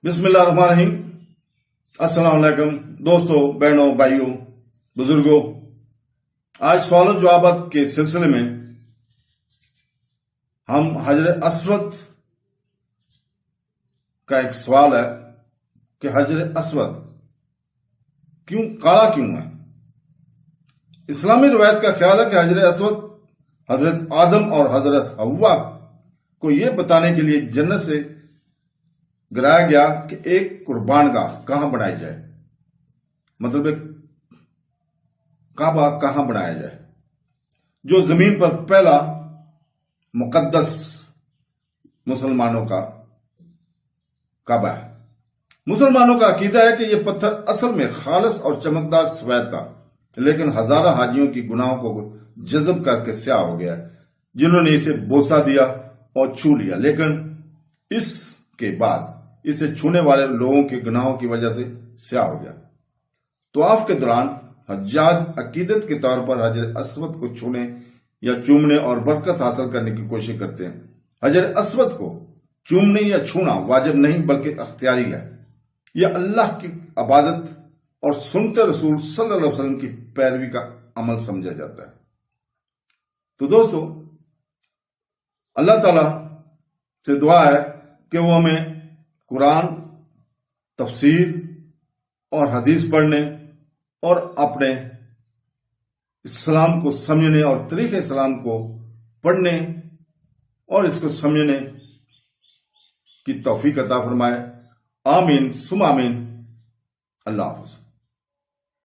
بسم اللہ الرحمن الرحیم۔ السلام علیکم دوستوں، بہنوں، بھائیوں، بزرگوں۔ آج سوال و جوابات کے سلسلے میں ہم حجر اسود کا ایک سوال ہے کہ حجر اسود کالا کیوں ہے؟ اسلامی روایت کا خیال ہے کہ حجر اسود حضرت آدم اور حضرت حوا کو یہ بتانے کے لیے جنت سے گرایا گیا کہ ایک قربان گاہ کہاں بنائی جائے، مطلب کعبہ کہاں بنایا جائے، جو زمین پر پہلا مقدس مسلمانوں کا کعبہ ہے۔ مسلمانوں کا عقیدہ ہے کہ یہ پتھر اصل میں خالص اور چمکدار سفید تھا، لیکن ہزاروں حاجیوں کی گناہوں کو جذب کر کے سیاہ ہو گیا، جنہوں نے اسے بوسہ دیا اور چھو لیا، لیکن اس کے بعد اسے چھونے والے لوگوں کے گناہوں کی وجہ سے سیاہ ہو گیا۔ طواف کے دوران حجاج عقیدت کے طور پر حجر اسود کو چھونے یا چومنے اور برکت حاصل کرنے کی کوشش کرتے ہیں۔ حجر اسود کو چومنے یا چھونا واجب نہیں بلکہ اختیاری ہے۔ یہ اللہ کی عبادت اور سنت رسول صلی اللہ علیہ وسلم کی پیروی کا عمل سمجھا جاتا ہے۔ تو دوستو، اللہ تعالی سے دعا ہے کہ وہ ہمیں قرآن، تفسیر اور حدیث پڑھنے اور اپنے اسلام کو سمجھنے اور طریقہ اسلام کو پڑھنے اور اس کو سمجھنے کی توفیق عطا فرمائے۔ آمین ثم آمین۔ اللہ حافظ۔